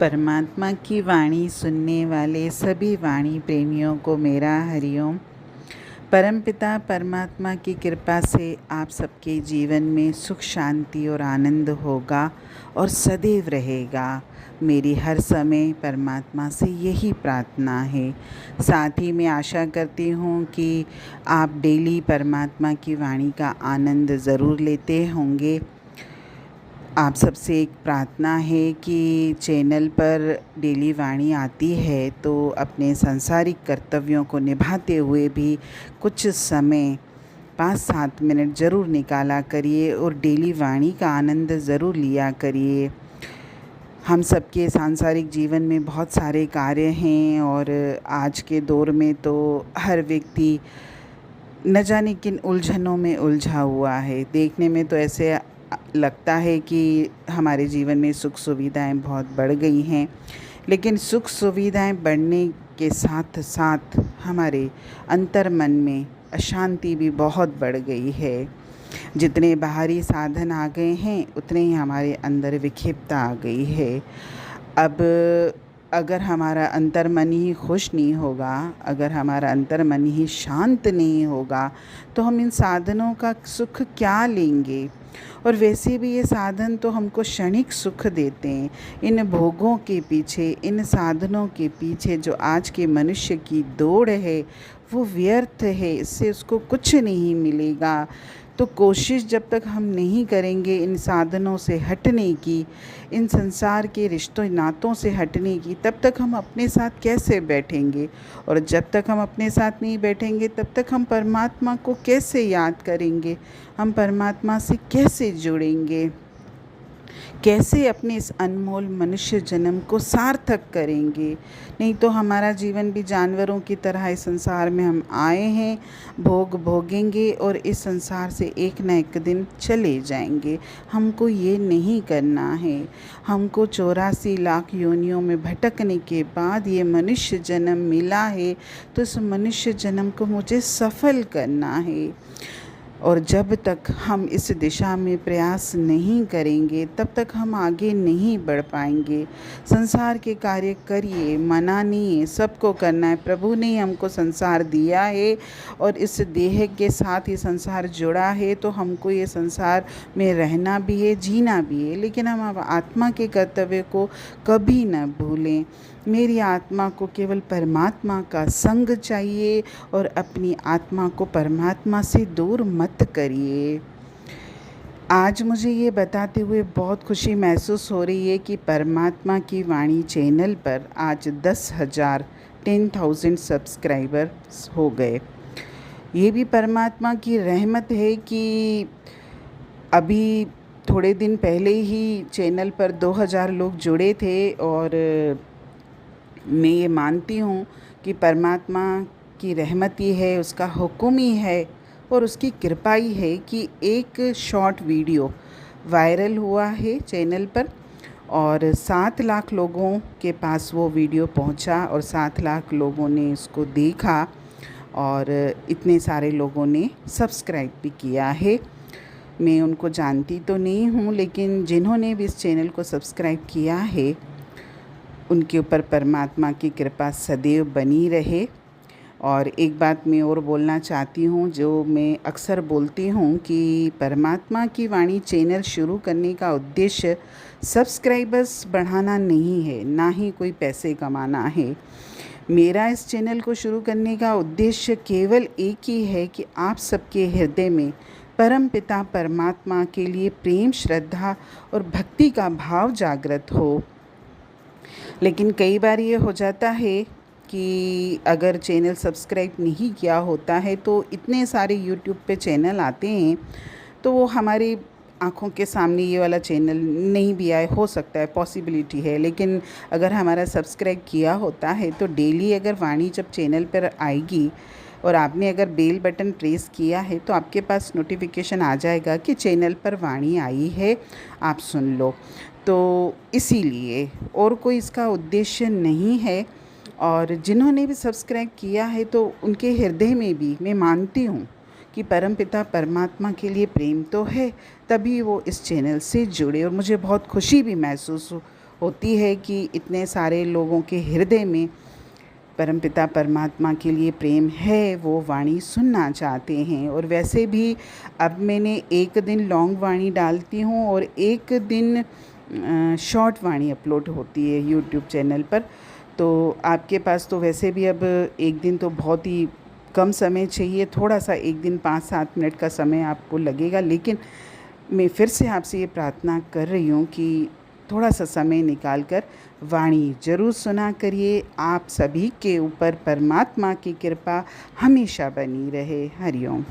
परमात्मा की वाणी सुनने वाले सभी वाणी प्रेमियों को मेरा हरिओम। परमपिता परमात्मा की कृपा से आप सबके जीवन में सुख शांति और आनंद होगा और सदैव रहेगा। मेरी हर समय परमात्मा से यही प्रार्थना है। साथ ही मैं आशा करती हूँ कि आप डेली परमात्मा की वाणी का आनंद ज़रूर लेते होंगे। आप सबसे एक प्रार्थना है कि चैनल पर डेली वाणी आती है तो अपने सांसारिक कर्तव्यों को निभाते हुए भी कुछ समय 5-7 मिनट ज़रूर निकाला करिए और डेली वाणी का आनंद ज़रूर लिया करिए। हम सबके सांसारिक जीवन में बहुत सारे कार्य हैं और आज के दौर में तो हर व्यक्ति न जाने किन उलझनों में उलझा हुआ है। देखने में तो ऐसे लगता है कि हमारे जीवन में सुख सुविधाएं बहुत बढ़ गई हैं, लेकिन सुख सुविधाएं बढ़ने के साथ साथ हमारे अंतर्मन में अशांति भी बहुत बढ़ गई है। जितने बाहरी साधन आ गए हैं उतने ही हमारे अंदर विक्षिप्तता आ गई है। अब अगर हमारा अंतर्मन ही खुश नहीं होगा, अगर हमारा अंतर्मन ही शांत नहीं होगा तो हम इन साधनों का सुख क्या लेंगे। और वैसे भी ये साधन तो हमको क्षणिक सुख देते हैं। इन भोगों के पीछे, इन साधनों के पीछे जो आज के मनुष्य की दौड़ है वो व्यर्थ है, इससे उसको कुछ नहीं मिलेगा। तो कोशिश जब तक हम नहीं करेंगे इन साधनों से हटने की, इन संसार के रिश्तों नातों से हटने की, तब तक हम अपने साथ कैसे बैठेंगे। और जब तक हम अपने साथ नहीं बैठेंगे तब तक हम परमात्मा को कैसे याद करेंगे, हम परमात्मा से कैसे जुड़ेंगे, कैसे अपने इस अनमोल मनुष्य जन्म को सार्थक करेंगे। नहीं तो हमारा जीवन भी जानवरों की तरह इस संसार में हम आए हैं, भोग भोगेंगे और इस संसार से एक न एक दिन चले जाएंगे। हमको ये नहीं करना है। हमको 84 लाख योनियों में भटकने के बाद ये मनुष्य जन्म मिला है, तो इस मनुष्य जन्म को मुझे सफल करना है। और जब तक हम इस दिशा में प्रयास नहीं करेंगे तब तक हम आगे नहीं बढ़ पाएंगे। संसार के कार्य करिए, मना नहीं है, सबको करना है। प्रभु ने हमको संसार दिया है और इस देह के साथ ही संसार जुड़ा है, तो हमको ये संसार में रहना भी है, जीना भी है। लेकिन हम आत्मा के कर्तव्य को कभी न भूलें। मेरी आत्मा को केवल परमात्मा का संग चाहिए और अपनी आत्मा को परमात्मा से दूर मत करिए। आज मुझे ये बताते हुए बहुत खुशी महसूस हो रही है कि परमात्मा की वाणी चैनल पर आज 10,000 सब्सक्राइबर्स हो गए। ये भी परमात्मा की रहमत है कि अभी थोड़े दिन पहले ही चैनल पर 2,000 लोग जुड़े थे। और मैं ये मानती हूँ कि परमात्मा की रहमत ही है, उसका हुक्म ही है और उसकी कृपा ही है कि एक शॉर्ट वीडियो वायरल हुआ है चैनल पर और 7 लाख लोगों के पास वो वीडियो पहुंचा और 7 लाख लोगों ने उसको देखा और इतने सारे लोगों ने सब्सक्राइब भी किया है। मैं उनको जानती तो नहीं हूँ, लेकिन जिन्होंने भी इस चैनल को सब्सक्राइब किया है उनके ऊपर परमात्मा की कृपा सदैव बनी रहे। और एक बात मैं और बोलना चाहती हूँ, जो मैं अक्सर बोलती हूँ कि परमात्मा की वाणी चैनल शुरू करने का उद्देश्य सब्सक्राइबर्स बढ़ाना नहीं है, ना ही कोई पैसे कमाना है। मेरा इस चैनल को शुरू करने का उद्देश्य केवल एक ही है कि आप सबके हृदय में परम पिता परमात्मा के लिए प्रेम, श्रद्धा और भक्ति का भाव जागृत हो। लेकिन कई बार ये हो जाता है कि अगर चैनल सब्सक्राइब नहीं किया होता है तो इतने सारे यूट्यूब पे चैनल आते हैं, तो वो हमारी आँखों के सामने ये वाला चैनल नहीं भी आए, हो सकता है, पॉसिबिलिटी है। लेकिन अगर हमारा सब्सक्राइब किया होता है तो डेली अगर वाणी जब चैनल पर आएगी और आपने अगर बेल बटन प्रेस किया है तो आपके पास नोटिफिकेशन आ जाएगा कि चैनल पर वाणी आई है, आप सुन लो। तो इसीलिए और कोई इसका उद्देश्य नहीं है। और जिन्होंने भी सब्सक्राइब किया है तो उनके हृदय में भी मैं मानती हूँ कि परमपिता परमात्मा के लिए प्रेम तो है, तभी वो इस चैनल से जुड़े। और मुझे बहुत खुशी भी महसूस होती है कि इतने सारे लोगों के हृदय में परमपिता परमात्मा के लिए प्रेम है, वो वाणी सुनना चाहते हैं। और वैसे भी अब मैंने एक दिन लॉन्ग वाणी डालती हूँ और एक दिन शॉर्ट वाणी अपलोड होती है यूट्यूब चैनल पर। तो आपके पास तो वैसे भी अब एक दिन तो बहुत ही कम समय चाहिए, थोड़ा सा एक दिन 5-7 मिनट का समय आपको लगेगा, लेकिन मैं फिर से आपसे ये प्रार्थना कर रही हूँ कि थोड़ा सा समय निकाल कर वाणी ज़रूर सुना करिए। आप सभी के ऊपर परमात्मा की कृपा हमेशा बनी रहे। हरिओम।